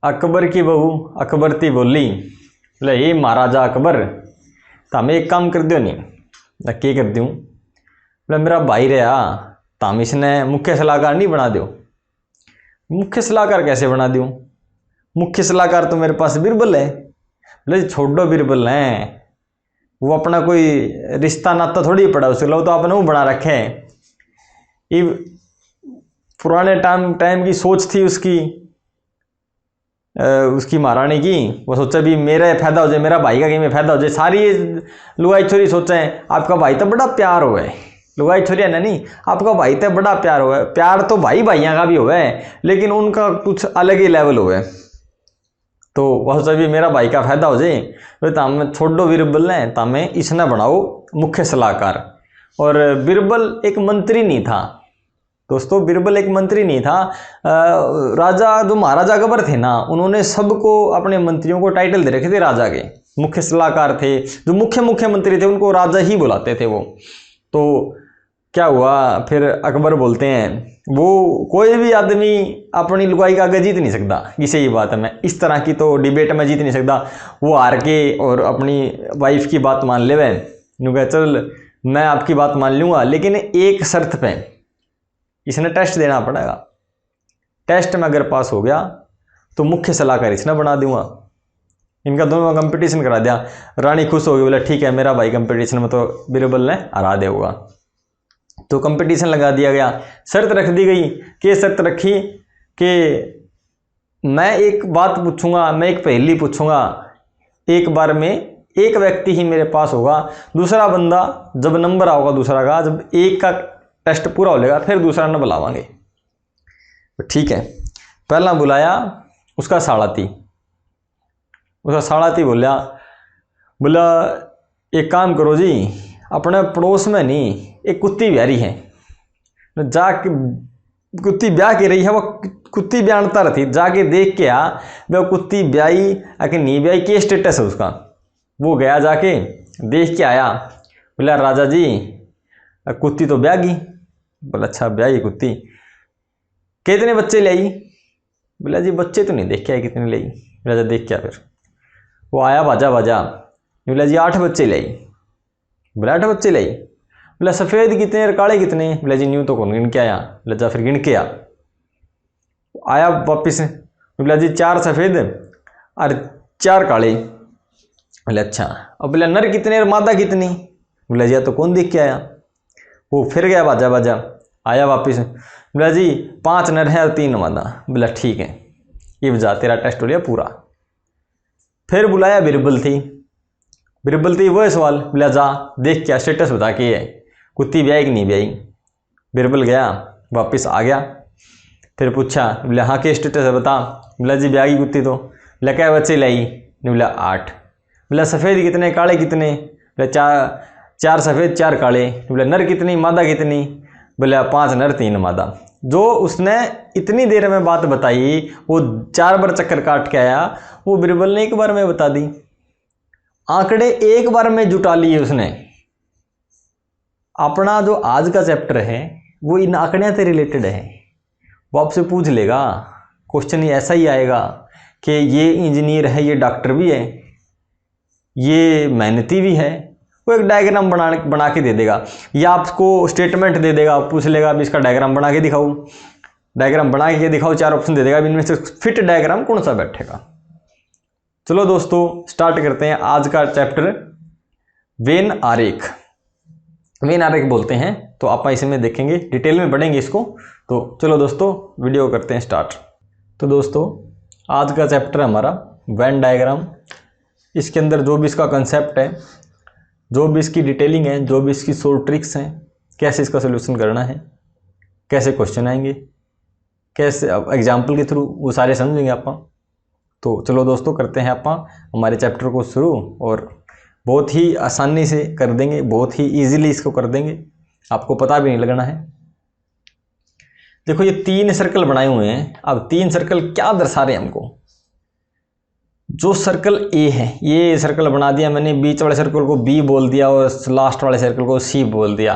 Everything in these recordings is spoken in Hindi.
अकबर की बहू अकबर ती बोली, बोले ये महाराजा अकबर तामे एक काम कर दियो नहीं। क्या कर दूँ? बोले मेरा भाई रहा ताम इसने मुख्य सलाहकार नहीं बना दो। मुख्य सलाहकार कैसे बना दूँ? मुख्य सलाहकार तो मेरे पास बिरबल है। बोले छोड़ो बिरबल है, वो अपना कोई रिश्ता नाता थोड़ी पड़ा उसके लो, तो आपने वो बना रखे है। ये पुराने टाइम की सोच थी उसकी महारानी की। वो सोचा भी मेरा फायदा हो जाए, मेरा भाई का कहीं में फायदा हो जाए। सारी लुगाई छोरी सोचे आपका भाई तो बड़ा प्यार हो है, लुगाई छोरी है ना, नहीं आपका भाई तो बड़ा प्यार हो है। प्यार तो भाई भाइयों का भी हो है, लेकिन उनका कुछ अलग ही लेवल हो है। तो वह सोचा भी मेरा भाई का फायदा हो जाए, तो तामे छोड़ो बिरबल ने, तामे इसने बनाओ मुख्य सलाहकार। और बिरबल एक मंत्री नहीं था दोस्तों, बिरबल एक मंत्री नहीं था। राजा जो महाराजा अकबर थे ना, उन्होंने सबको अपने मंत्रियों को टाइटल दे रखे थे राजा के। मुख्य सलाहकार थे, जो मुख्य मंत्री थे उनको राजा ही बुलाते थे वो। तो क्या हुआ फिर, अकबर बोलते हैं वो कोई भी आदमी अपनी लुगाई का आगे जीत नहीं सकता किसी ही बात में। इस तरह की तो डिबेट में जीत नहीं सकता। वो हार के और अपनी वाइफ की बात मान ले, वह चल मैं आपकी बात मान लूँगा, लेकिन एक शर्त पे इसने टेस्ट देना पड़ेगा। टेस्ट में अगर पास हो गया तो मुख्य सलाहकार इसने बना दूंगा। इनका दोनों का कंपटीशन करा दिया। रानी खुश हो गई, बोला ठीक है मेरा भाई कंपटीशन में तो बिरबल ने हरा देगा। तो कंपटीशन लगा दिया गया। शर्त रख दी गई। कि शर्त रखी कि मैं एक बात पूछूंगा, मैं एक पहेली पूछूंगा, एक बार में एक व्यक्ति ही मेरे पास होगा। दूसरा बंदा जब नंबर आओगा दूसरा का, जब एक का टेस्ट पूरा हो लेगा फिर दूसरा न बुलावांगे। ठीक है, पहला बुलाया उसका साड़ाती। बोला एक काम करो जी, अपने पड़ोस में नहीं एक कुत्ती ब्याह रही है, जाके कुत्ती ब्याह के रही है, वो कुत्ती ब्याहता रहती, जाके देख के आ वो कुत्ती ब्याही आके नहीं ब्याही, क्या स्टेटस है उसका। वो गया जाके देख के आया। बोला राजा जी कुत्ती तो ब्याह गई। बोला अच्छा ब्याही कुत्ती, कितने बच्चे ले आई? बोला जी बच्चे तो नहीं देखे आए कितने ले आई। राजा देख क्या फिर? वो आया बाजा बोला जी 8 बच्चे ले आई। बोला 8 बच्चे ले आई। बोला सफ़ेद कितने और काले कितने? बोला जी न्यू तो कौन गिन के आया। बोला जा फिर गिन के आया वापिस। बोला जी 4 सफ़ेद और 4 काले। बोले अच्छा। अब बोला नर कितने और मादा कितनी? बोला जी तो कौन देख के आया। वो फिर गया बाजा आया वापिस। बोला जी 5 नर है और 3 मादा। बोला ठीक है, ये बजा तेरा टेस्ट हो गया पूरा। फिर बुलाया बिरबल थी वो सवाल। बोला जा देख क्या स्टेटस बता के है, कुत्ती ब्याही कि नहीं ब्याही। बिरबल गया वापस आ गया, फिर पूछा। बोला हाँ के स्टेटस है बता। बोला जी ब्याही कुत्ती तो। बोला क्या बच्चे लाई? बोला 8। बोला सफ़ेद कितने काले कितने? बोला 4 सफ़ेद 4 काले। बोला नर कितनी मादा कितनी? बोला 5 नर 3 मादा। जो उसने इतनी देर में बात बताई, वो 4 बार चक्कर काट के आया, वो बिरबल ने 1 बार में बता दी। आंकड़े 1 बार में जुटा लिए उसने। अपना जो आज का चैप्टर है वो इन आंकड़ियों से रिलेटेड है। वो आपसे पूछ लेगा, क्वेश्चन ऐसा ही आएगा कि ये इंजीनियर है, ये डॉक्टर भी है, ये मेहनती भी है। वो एक डायग्राम बना के दे देगा, या आपको स्टेटमेंट दे देगा, पूछ लेगा अब इसका डायग्राम बना के दिखाओ। डायग्राम बना के दिखाओ, 4 ऑप्शन दे देगा, इनमें से फिट डायग्राम कौन सा बैठेगा। चलो दोस्तों स्टार्ट करते हैं आज का चैप्टर। वेन आरेख बोलते हैं, तो आप इसमें देखेंगे, डिटेल में पढ़ेंगे इसको। तो चलो दोस्तों वीडियो करते हैं स्टार्ट। तो दोस्तों आज का चैप्टर हमारा वेन डायग्राम। इसके अंदर जो भी इसका कंसेप्ट है, जो भी इसकी डिटेलिंग है, जो भी इसकी शॉर्ट ट्रिक्स हैं, कैसे इसका सोल्यूशन करना है, कैसे क्वेश्चन आएंगे, कैसे एग्जाम्पल के थ्रू, वो सारे समझेंगे आप। तो चलो दोस्तों करते हैं आप हमारे चैप्टर को शुरू, और बहुत ही आसानी से कर देंगे, बहुत ही इजीली इसको कर देंगे, आपको पता भी नहीं लगना है। देखो ये 3 सर्कल बनाए हुए हैं। अब 3 सर्कल क्या दर्शा रहे हैं हमको? जो सर्कल ए है, ये सर्कल बना दिया मैंने, बीच वाले सर्कल को बी बोल दिया और लास्ट वाले सर्कल को सी बोल दिया।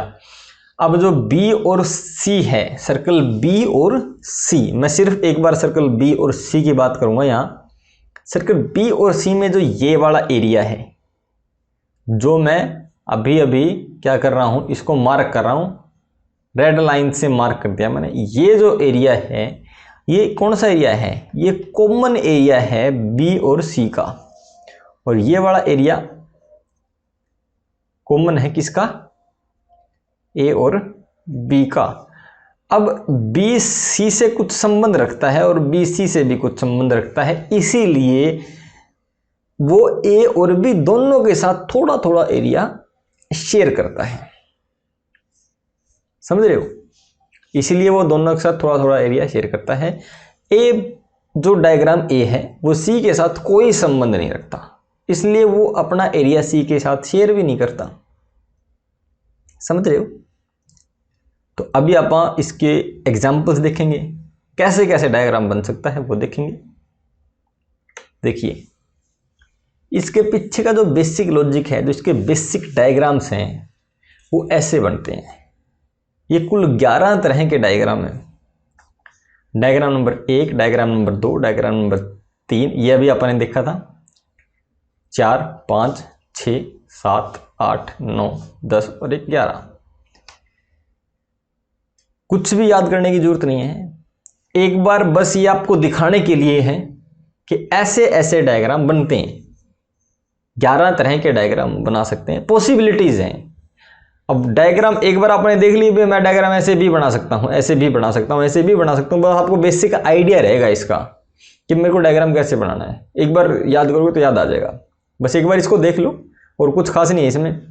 अब जो बी और सी है, सर्कल बी और सी, मैं सिर्फ एक बार सर्कल बी और सी की बात करूंगा यहाँ। सर्कल बी और सी में जो ये वाला एरिया है, जो मैं अभी अभी क्या कर रहा हूं, इसको मार्क कर रहा हूं, रेड लाइन से मार्क कर दिया मैंने। ये जो एरिया है, ये कौन सा एरिया है, ये कॉमन एरिया है बी और सी का, और ये वाला एरिया कॉमन है किसका, ए और बी का। अब बी सी से कुछ संबंध रखता है और बी सी से भी कुछ संबंध रखता है, इसीलिए वो ए और बी दोनों के साथ थोड़ा थोड़ा एरिया शेयर करता है, समझ रहे हो। इसीलिए वो दोनों के साथ थोड़ा थोड़ा एरिया शेयर करता है। ए जो डायग्राम ए है वो सी के साथ कोई संबंध नहीं रखता, इसलिए वो अपना एरिया सी के साथ शेयर भी नहीं करता, समझ रहे हो। तो अभी आप इसके एग्जाम्पल्स देखेंगे, कैसे कैसे डायग्राम बन सकता है वो देखेंगे। देखिए, इसके पीछे का जो बेसिक लॉजिक है, जो इसके बेसिक डायग्राम्स हैं, वो ऐसे बनते हैं। ये कुल 11 तरह के डायग्राम हैं। Diagram number 1, diagram number 2, diagram number 3, ये अभी अपन ने देखा था, 4, 5, 6, 7, 8, 9, 10 और 11। कुछ भी याद करने की जरूरत नहीं है, एक बार बस ये आपको दिखाने के लिए है कि ऐसे ऐसे डायग्राम बनते हैं। 11 तरह के डायग्राम बना सकते हैं, पॉसिबिलिटीज हैं। अब डायग्राम एक बार आपने देख ली, मैं डायग्राम ऐसे भी बना सकता हूं, ऐसे भी बना सकता हूं, ऐसे भी बना सकता हूं, बस आपको बेसिक आइडिया रहेगा इसका कि मेरे को डायग्राम कैसे बनाना है। एक बार याद करोगे तो याद आ जाएगा, बस एक बार इसको देख लो, और कुछ खास नहीं है इसमें।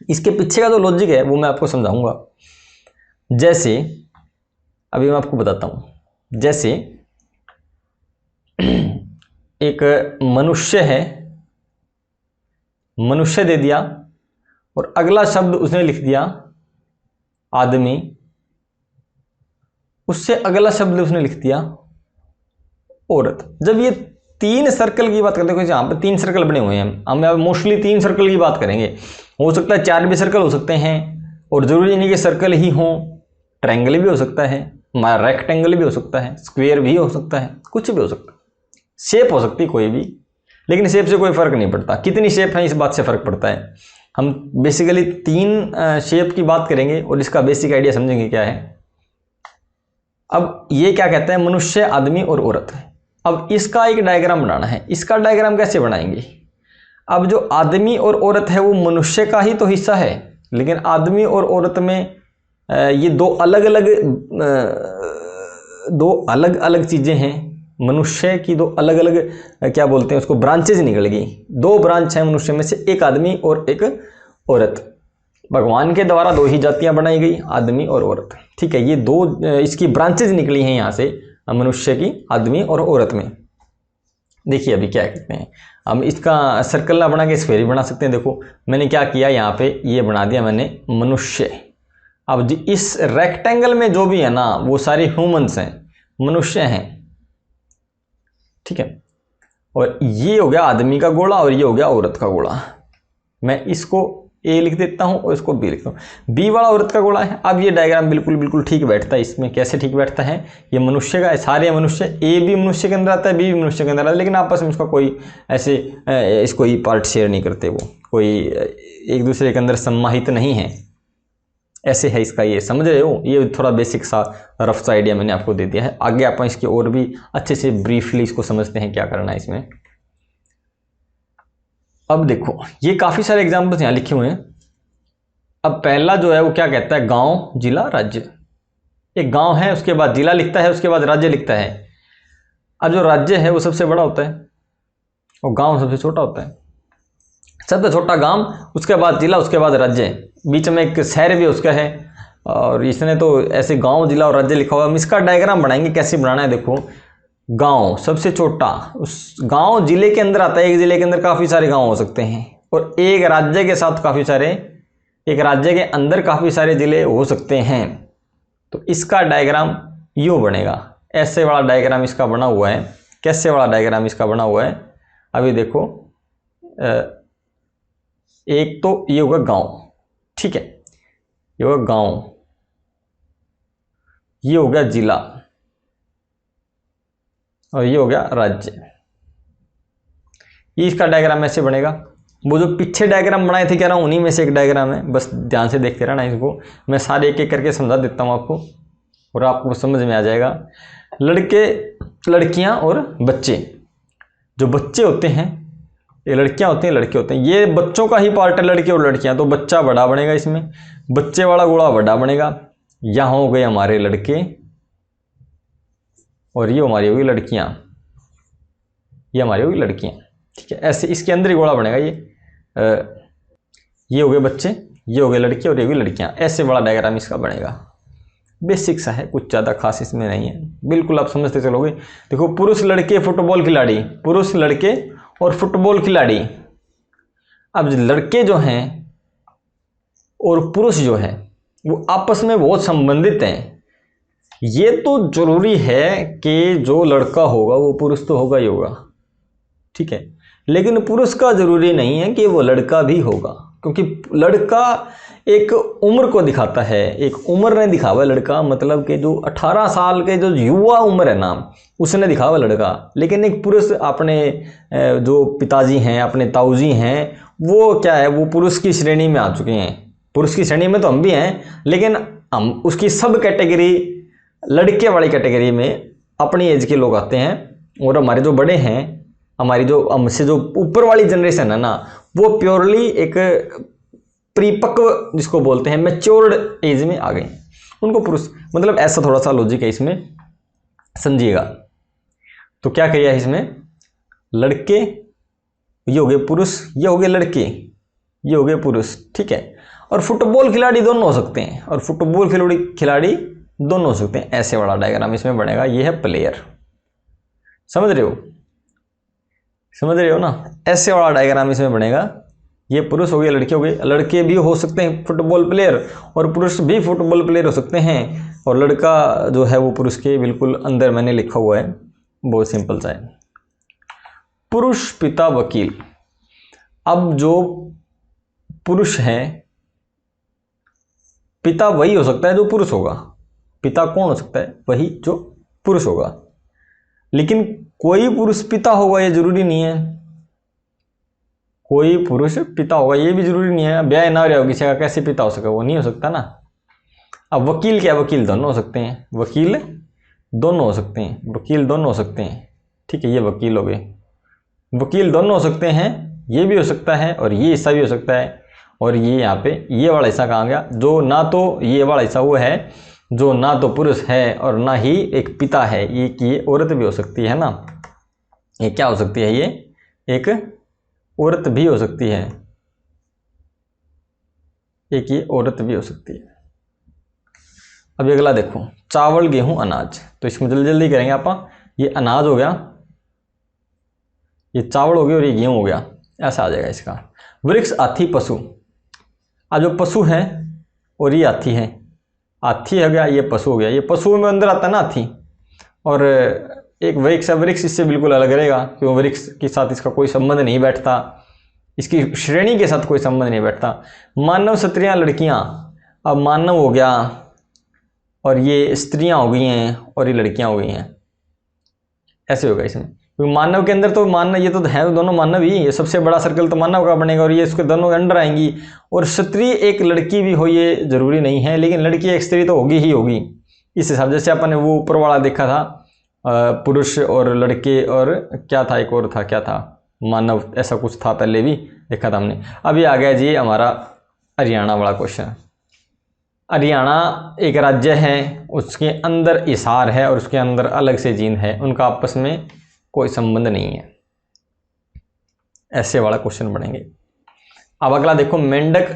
इसके पीछे का जो लॉजिक है वो मैं आपको समझाऊंगा। जैसे अभी मैं आपको बताता हूं, जैसे एक मनुष्य है, मनुष्य दे दिया और अगला शब्द उसने लिख दिया आदमी, उससे अगला शब्द उसने लिख दिया औरत। जब ये 3 सर्कल की बात करते हैं, यहां पे 3 सर्कल बने हुए हैं, हम मोस्टली 3 सर्कल की बात करेंगे। हो सकता है 4 भी सर्कल हो सकते हैं, और जरूरी नहीं कि सर्कल ही हो, ट्रायंगल भी हो सकता है, रेक्टेंगल भी हो सकता है, स्क्वायर भी हो सकता है, कुछ भी हो सकता है, शेप हो सकती है कोई भी। लेकिन शेप से कोई फर्क नहीं पड़ता, कितनी शेप है इस बात से फर्क पड़ता है। हम बेसिकली 3 शेप की बात करेंगे और इसका बेसिक आइडिया समझेंगे क्या है। अब ये क्या कहता है, मनुष्य, आदमी और औरत है। अब इसका एक डायग्राम बनाना है। इसका डायग्राम कैसे बनाएंगे। अब जो आदमी और औरत है वो मनुष्य का ही तो हिस्सा है, लेकिन आदमी और औरत में ये दो अलग अलग चीजें हैं। मनुष्य की 2 अलग अलग क्या बोलते हैं उसको, ब्रांचेज निकल गई। 2 ब्रांच है मनुष्य में से, एक आदमी और एक औरत। भगवान के द्वारा 2 ही जातियां बनाई गई, आदमी और औरत, ठीक है। ये 2 इसकी ब्रांचेज निकली हैं यहाँ से, मनुष्य की, आदमी और औरत में। देखिए अभी क्या कहते हैं, हम इसका सर्कल ना बना के स्फेयर ही बना सकते हैं। देखो मैंने क्या किया, यहाँ पे ये बना दिया मैंने मनुष्य। अब इस रेक्टेंगल में जो भी है ना वो सारे ह्यूमंस हैं, मनुष्य हैं, ठीक है। और ये हो गया आदमी का गोला और ये हो गया औरत का गोला। मैं इसको ए लिख देता हूं और इसको बी लिखता हूं। बी वाला औरत का गोला है। अब ये डायग्राम बिल्कुल ठीक बैठता है इसमें। कैसे ठीक बैठता है, ये मनुष्य का है, सारे मनुष्य, ए भी मनुष्य के अंदर आता है, बी भी मनुष्य के अंदर आता है, लेकिन आपस में इसका कोई ऐसे इसको ही पार्ट शेयर नहीं करते, वो कोई एक दूसरे के अंदर सम्माहित नहीं है, ऐसे है इसका। ये समझ रहे हो, ये थोड़ा बेसिक सा रफ सा आइडिया मैंने आपको दे दिया है। आगे आप इसके और भी अच्छे से ब्रीफली इसको समझते हैं क्या करना है इसमें। अब देखो ये काफी सारे एग्जाम्पल्स यहाँ लिखे हुए हैं। अब पहला जो है वो क्या कहता है, गांव, जिला, राज्य। एक गांव है, उसके बाद जिला लिखता है, उसके बाद राज्य लिखता है। अब जो राज्य है वो सबसे बड़ा होता है और गांव सबसे छोटा होता है। सबसे छोटा गांव, उसके बाद जिला, उसके बाद राज्य, बीच में एक शहर भी उसका है। और इसने तो ऐसे गांव, जिला और राज्य लिखा हुआ है। हम इसका डायग्राम बनाएंगे, कैसे बनाना है। देखो गांव सबसे छोटा, उस गांव जिले के अंदर आता है। एक जिले के अंदर काफ़ी सारे गांव हो सकते हैं, और एक राज्य के साथ काफ़ी सारे, एक राज्य के अंदर काफ़ी सारे जिले हो सकते हैं। तो इसका डायग्राम यूँ बनेगा, ऐसे वाला डायग्राम इसका बना हुआ है। कैसे वाला डायग्राम इसका बना हुआ है, अभी देखो। एक तो ये होगा गांव, ठीक है। ये होगा गांव, ये हो गया जिला, और ये हो गया राज्य। ये इसका डायग्राम ऐसे बनेगा। वो जो पीछे डायग्राम बनाए थे कह रहा हूँ उन्हीं में से एक डायग्राम है, बस ध्यान से देखते रहना इसको। मैं सारे एक एक करके समझा देता हूँ आपको और आपको समझ में आ जाएगा। लड़के, लड़कियाँ और बच्चे, जो बच्चे होते हैं ये लड़कियाँ होती हैं, लड़के होते हैं। ये बच्चों का ही पार्ट है, लड़के और लड़कियाँ, तो बच्चा बड़ा बनेगा इसमें, बच्चे वाला गोला बड़ा बनेगा। यहाँ हो गए हमारे लड़के और ये हमारी होगी लड़कियाँ, ये हमारी होगी लड़कियाँ, ठीक है। ऐसे इसके अंदर ही गोला बनेगा। ये हो गए बच्चे, ये हो गए लड़के और ये होगी लड़कियाँ। ऐसे बड़ा डायग्राम इसका बनेगा। बेसिक सा है, कुछ ज़्यादा खास इसमें नहीं है, बिल्कुल आप समझते चलोगे। देखो, पुरुष लड़के फुटबॉल खिलाड़ी, पुरुष लड़के और फुटबॉल खिलाड़ी। अब लड़के जो हैं और पुरुष जो है वो आपस में बहुत संबंधित हैं। ये तो जरूरी है कि जो लड़का होगा वो पुरुष तो होगा ही होगा, ठीक है, लेकिन पुरुष का जरूरी नहीं है कि वो लड़का भी होगा, क्योंकि लड़का एक उम्र को दिखाता है, एक उम्र ने दिखा हुआ लड़का, मतलब कि जो 18 साल के जो युवा उम्र है ना, उसने दिखा हुआ लड़का। लेकिन एक पुरुष, अपने जो पिताजी हैं, अपने ताऊजी हैं, वो क्या है, वो पुरुष की श्रेणी में आ चुके हैं। पुरुष की श्रेणी में तो हम भी हैं, लेकिन हम उसकी सब कैटेगरी, लड़के वाली कैटेगरी में अपनी एज के लोग आते हैं। और हमारे जो बड़े हैं, हमारी जो हमसे जो ऊपर वाली जनरेशन है ना, वो प्योरली एक परिपक्व जिसको बोलते हैं मैच्योर्ड एज में आ गए, उनको पुरुष, मतलब ऐसा थोड़ा सा लॉजिक है इसमें, समझिएगा। तो क्या किया है इसमें, लड़के ये हो गए पुरुष, ये हो गए लड़के, ये हो गए पुरुष, ठीक है। और फुटबॉल खिलाड़ी दोनों हो सकते हैं, और फुटबॉल खिलाड़ी दोनों हो सकते हैं। ऐसे वाला डायग्राम इसमें बनेगा। ये है प्लेयर, समझ रहे हो, समझ रहे हो ना। ऐसे वाला डायग्राम इसमें बनेगा। ये पुरुष हो गए, लड़के हो गए, लड़के भी हो सकते हैं फुटबॉल प्लेयर और पुरुष भी फुटबॉल प्लेयर हो सकते हैं। और लड़का जो है वो पुरुष के बिल्कुल अंदर मैंने लिखा हुआ है, बहुत सिंपल सा है। पुरुष पिता वकील। अब जो पुरुष है, पिता वही हो सकता है जो पुरुष होगा। पिता कौन हो सकता है, वही जो पुरुष होगा। लेकिन कोई पुरुष पिता होगा ये जरूरी नहीं है, कोई पुरुष पिता होगा ये भी जरूरी नहीं है। ब्याह ना रहा हो किसी का, कैसे पिता हो सके, वो नहीं हो सकता ना। अब वकील क्या, वकील दोनों हो सकते हैं, वकील दोनों हो सकते हैं, वकील दोनों हो सकते हैं, ठीक है। ये वकील हो गए, वकील दोनों हो सकते हैं, ये भी हो सकता है और ये हिस्सा भी हो सकता है। और ये यहाँ पे ये वाला हिस्सा कहाँ गया, जो ना तो ये वाला हिस्सा वो है जो ना तो पुरुष है और ना ही एक पिता है। ये औरत भी हो सकती है ना, ये क्या हो सकती है, ये एक औरत भी हो सकती है, एक ये औरत भी हो सकती है। अब अगला देखो, चावल गेहूं अनाज। तो इसमें जल्दी जल्दी करेंगे आप। ये अनाज हो गया, ये चावल हो गया और ये गेहूं हो गया, ऐसा आ जाएगा इसका। वृक्ष, हाथी, पशु। आज जो पशु है और ये हाथी है, हाथी हो गया, ये पशु हो गया। ये पशु में अंदर आता है ना हाथी, और एक वृक्ष है, वृक्ष इससे बिल्कुल अलग रहेगा, क्योंकि वृक्ष के साथ इसका कोई संबंध नहीं बैठता, इसकी श्रेणी के साथ कोई संबंध नहीं बैठता। मानव, स्त्रियां, लड़कियां। अब मानव हो गया और ये स्त्रियां हो गई हैं और ये लड़कियां हो गई हैं, ऐसे होगा इसमें। क्योंकि मानव के अंदर तो मानव, ये तो है दोनों मानव ही, ये सबसे बड़ा सर्कल तो मानव का बनेगा और ये इसके दोनों के अंडर आएंगी। और स्त्री एक लड़की भी हो ये जरूरी नहीं है, लेकिन लड़की एक स्त्री तो होगी ही होगी। इस हिसाब जैसे अपन ने वो ऊपर वाला देखा था, पुरुष और लड़के और क्या था, एक और था, क्या था, मानव, ऐसा कुछ था पहले भी देखा था हमने। अभी आ गया जी हमारा हरियाणा वाला क्वेश्चन। हरियाणा एक राज्य है, उसके अंदर हिसार है और उसके अंदर अलग से जींद है, उनका आपस में कोई संबंध नहीं है। ऐसे वाला क्वेश्चन बनेंगे। अब अगला देखो, मेंढक।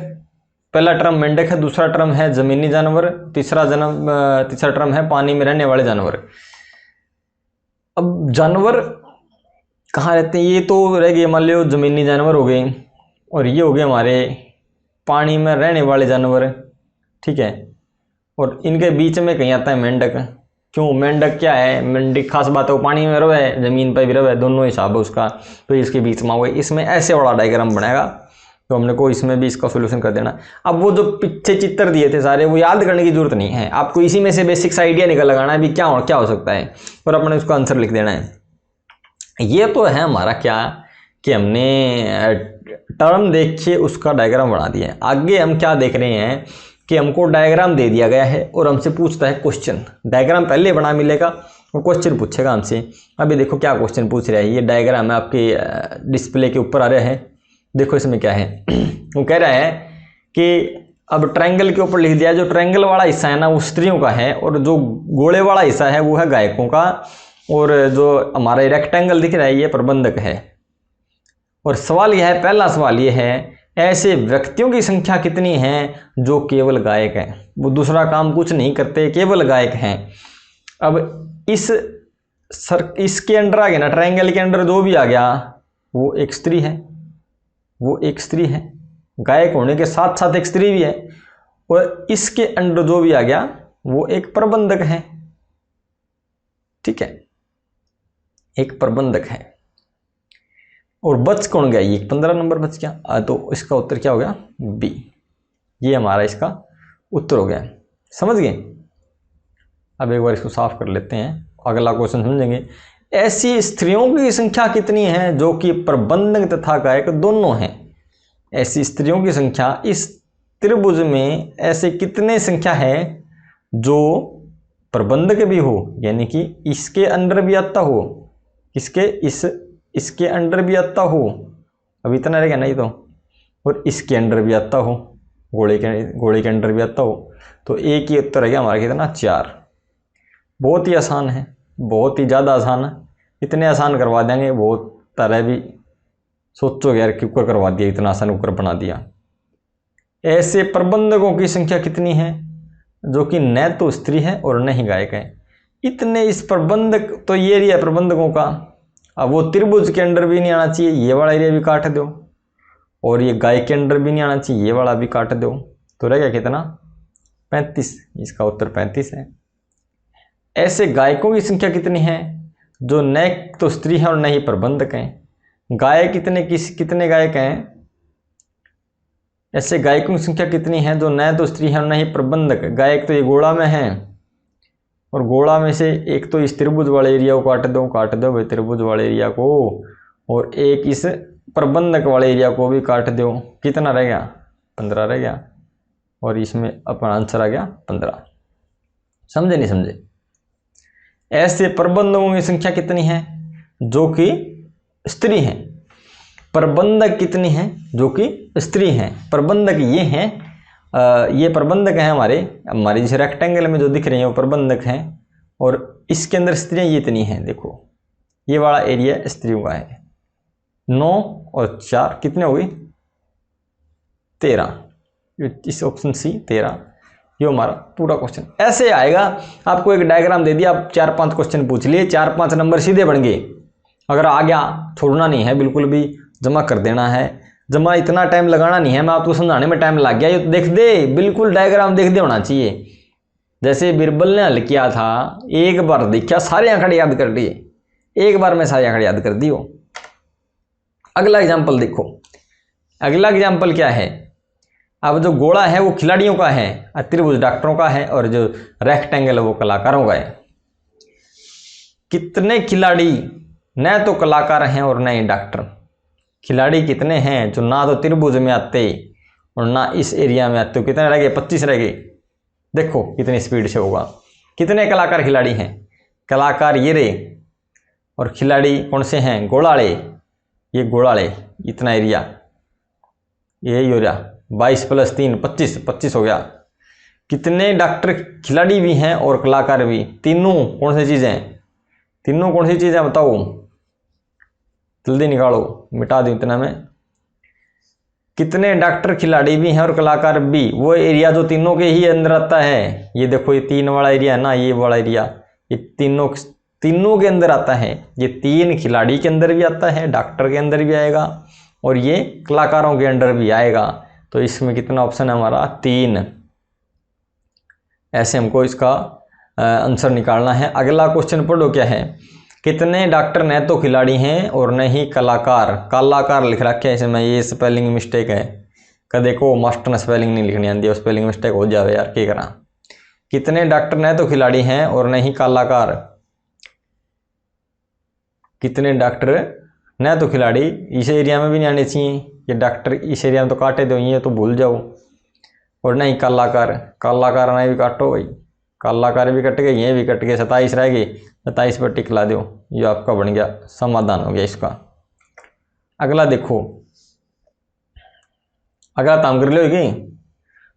पहला टर्म मेंढक है, दूसरा टर्म है जमीनी जानवर, तीसरा टर्म है पानी में रहने वाले जानवर। अब जानवर कहाँ रहते हैं, ये तो रह गए मान लो जमीनी जानवर हो गए, और ये हो गए हमारे पानी में रहने वाले जानवर, ठीक है। और इनके बीच में कहीं आता है मेंढक। क्यों, मेंढक क्या है, मेंढक खास बात है वो पानी में रहे, जमीन पर भी रहे, दोनों हिसाब है उसका, तो इसके बीच में हो गए। इसमें ऐसे वाला डायग्राम बनाएगा, तो हमने को इसमें भी इसका सोल्यूशन कर देना। अब वो जो पीछे चित्र दिए थे सारे वो याद करने की जरूरत नहीं है, आपको इसी में से बेसिक्स आइडिया निकल लगाना है भी क्या हो सकता है और अपने उसका आंसर लिख देना है। ये तो है हमारा क्या कि हमने टर्म देख के उसका डायग्राम बना दिया है। आगे हम क्या देख रहे हैं कि हमको डायग्राम दे दिया गया है और हमसे पूछता है क्वेश्चन। डायग्राम पहले बना मिलेगा और क्वेश्चन पूछेगा हमसे। अभी देखो क्या क्वेश्चन पूछ रहा है, ये डायग्राम है आपके डिस्प्ले के ऊपर आ रहा है। देखो इसमें क्या है वो कह रहा है कि अब ट्रायंगल के ऊपर लिख दिया, जो ट्रायंगल वाला हिस्सा है ना वो स्त्रियों का है और जो गोले वाला हिस्सा है वो है गायकों का, और जो हमारा रेक्टेंगल दिख रहा है ये प्रबंधक है। और सवाल यह है, पहला सवाल ये है ऐसे व्यक्तियों की संख्या कितनी है जो केवल गायक हैं, वो दूसरा काम कुछ नहीं करते, केवल गायक हैं। अब इसके अंडर आ गया ना, ट्रायंगल के अंडर जो भी आ गया वो एक स्त्री है, वो एक स्त्री है, गायक होने के साथ साथ एक स्त्री भी है। और इसके अंडर जो भी आ गया वो एक प्रबंधक है, ठीक है, एक प्रबंधक है। और बच कौन गया, ये 15 नंबर बच गया, तो इसका उत्तर क्या हो गया, बी। ये हमारा इसका उत्तर हो गया, समझ गए। अब एक बार इसको साफ कर लेते हैं, अगला क्वेश्चन समझेंगे। ऐसी स्त्रियों की संख्या कितनी है जो कि प्रबंधक तथा गायक दोनों हैं। ऐसी स्त्रियों की संख्या इस त्रिभुज में ऐसे कितने संख्या है जो प्रबंधक भी हो, यानी कि इसके अंडर भी आता हो, इसके अंडर भी आता हो, अब इतना रहेगा नहीं तो, और इसके अंडर भी आता हो, घोड़े के अंडर भी आता हो। तो एक ही उत्तर रहेगा हमारा कितना, 4। बहुत ही आसान है, बहुत ही ज़्यादा आसान है, इतने आसान करवा देंगे बहुत तरह भी सोचोगे यार कि ऊपर करवा दिया, इतना आसान ऊपर बना दिया। ऐसे प्रबंधकों की संख्या कितनी है जो कि न तो स्त्री है और न ही गायक है। इतने इस प्रबंधक, तो ये एरिया प्रबंधकों का, अब वो त्रिभुज के अंडर भी नहीं आना चाहिए, ये वाला एरिया भी काट दो, और ये गायक के अंडर भी नहीं आना चाहिए, ये वाला भी काट दो, तो रहेगा कितना, 35। इसका उत्तर 35 है। ऐसे गायकों की संख्या कितनी है जो न तो स्त्री है और न ही प्रबंधक हैं। गायक कितने गायक हैं, ऐसे गायकों की संख्या कितनी है जो न तो स्त्री है और न ही प्रबंधक। गायक तो ये गोला में है, और गोला में से एक तो इस त्रिभुज वाले एरिया को काट दो भाई, त्रिभुज वाले एरिया को, और एक इस प्रबंधक वाले एरिया को भी काट दो। कितना रह गया, 15 रह गया, और इसमें अपना आंसर आ गया 15। समझे नहीं समझे। ऐसे प्रबंधकों की संख्या कितनी है जो कि स्त्री हैं। प्रबंधक कितनी हैं जो कि स्त्री हैं। प्रबंधक ये हैं, ये प्रबंधक हैं हमारे जिस रेक्टेंगल में जो दिख रहे हैं वो प्रबंधक हैं, और इसके अंदर स्त्रियां ये इतनी हैं। देखो ये वाला एरिया स्त्रियों का है। 9 और 4 कितने हो गई, 13। इस ऑप्शन सी 13, ये हमारा पूरा क्वेश्चन ऐसे आएगा। आपको एक डायग्राम दे दिया, आप 4-5 क्वेश्चन पूछ लिए, 4-5 नंबर सीधे बन गए। अगर आ गया छोड़ना नहीं है, बिल्कुल भी जमा कर देना है। जमा इतना टाइम लगाना नहीं है, मैं आपको समझाने में टाइम लग गया, ये देख दे, बिल्कुल डायग्राम देख दे होना चाहिए। जैसे बिरबल ने हल किया था, एक बार देखा सारे आंकड़े याद कर लिए, एक बार में सारे आंकड़े याद कर दियो। अगला एग्जाम्पल देखो, अगला एग्जाम्पल क्या है। अब जो गोला है वो खिलाड़ियों का है, त्रिभुज डॉक्टरों का है, और जो रेक्टेंगल है वो कलाकारों का है। कितने खिलाड़ी न तो कलाकार हैं और न ही डॉक्टर। खिलाड़ी कितने हैं जो ना तो त्रिभुज में आते और ना इस एरिया में आते हो। कितने रह गए, 25 रह गए। देखो कितनी स्पीड से होगा। कितने कलाकार खिलाड़ी हैं, कलाकार ये रहे, और खिलाड़ी कौन से हैं, गोलाड़े, ये गोलाड़े, इतना एरिया, यही हो रहा 22 + 3 25 हो गया। कितने डॉक्टर खिलाड़ी भी हैं और कलाकार भी, तीनों कौन सी चीज़ें हैं, तीनों कौन सी चीज़ें बताओ, जल्दी निकालो, मिटा दूँ इतना में। कितने डॉक्टर खिलाड़ी भी हैं और कलाकार भी, वो एरिया जो तीनों के ही अंदर आता है। ये देखो ये 3 वाला एरिया है ना, ये वाला एरिया, ये तीनों के अंदर आता है। ये 3 खिलाड़ी के अंदर भी आता है, डॉक्टर के अंदर भी आएगा, और ये कलाकारों के अंदर भी आएगा। तो इसमें कितना ऑप्शन है हमारा, 3। ऐसे हमको इसका आंसर निकालना है। अगला क्वेश्चन पढ़ो क्या है कितने डॉक्टर न तो खिलाड़ी हैं और न ही कलाकार। कलाकार लिख रखे है इसमें, ये स्पेलिंग मिस्टेक है। कदे को मास्टर ने स्पेलिंग नहीं लिखनी आती, स्पेलिंग मिस्टेक हो जावे यार, क्या करा। कितने डॉक्टर न तो खिलाड़ी हैं और न ही कलाकार। कितने डॉक्टर न तो खिलाड़ी इस एरिया में भी नहीं आने चाहिए, ये डॉक्टर इस एरिया में तो काटे दो, ये तो भूल जाओ। और नहीं कलाकार, कलाकार नहीं भी काटो भाई, कलाकार भी कट गए, ये भी कट गए, 27 रह गई, 27 पर टिक ला दो, ये आपका बन गया समाधान हो गया इसका। अगला देखो, अगला ताम कर लो कि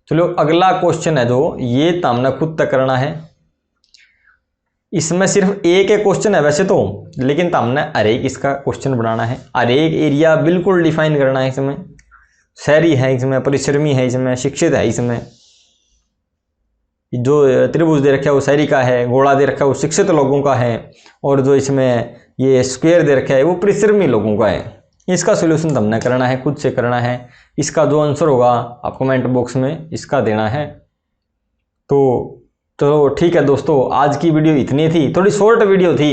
चलो अगला क्वेश्चन है जो ये तामना खुद तक करना है। इसमें सिर्फ एक क्वेश्चन है वैसे तो, लेकिन तामने अरेक इसका क्वेश्चन बनाना है। अरेक एरिया बिल्कुल डिफाइन करना है इसमें। शहरी है इसमें, परिश्रमी है इसमें, शिक्षित है इसमें। जो त्रिभुज दे रखा है वो शहरी का है, गोला दे रखा है वो शिक्षित लोगों का है, और जो इसमें ये स्क्वायर दे रखा है वो परिश्रमी लोगों का है। इसका सोल्यूशन तुमने करना है, खुद से करना है। इसका जो आंसर होगा आप कमेंट बॉक्स में इसका देना है। तो ठीक है दोस्तों, आज की वीडियो इतनी थी, थोड़ी शॉर्ट वीडियो थी,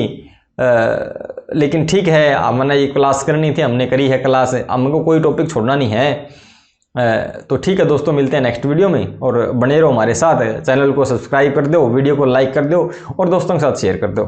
लेकिन ठीक है, हमने ये क्लास करनी थी, हमने करी है क्लास, हमको कोई टॉपिक छोड़ना नहीं है। तो ठीक है दोस्तों, मिलते हैं नेक्स्ट वीडियो में, और बने रहो हमारे साथ। चैनल को सब्सक्राइब कर दो, वीडियो को लाइक कर दो और दोस्तों के साथ शेयर कर दो।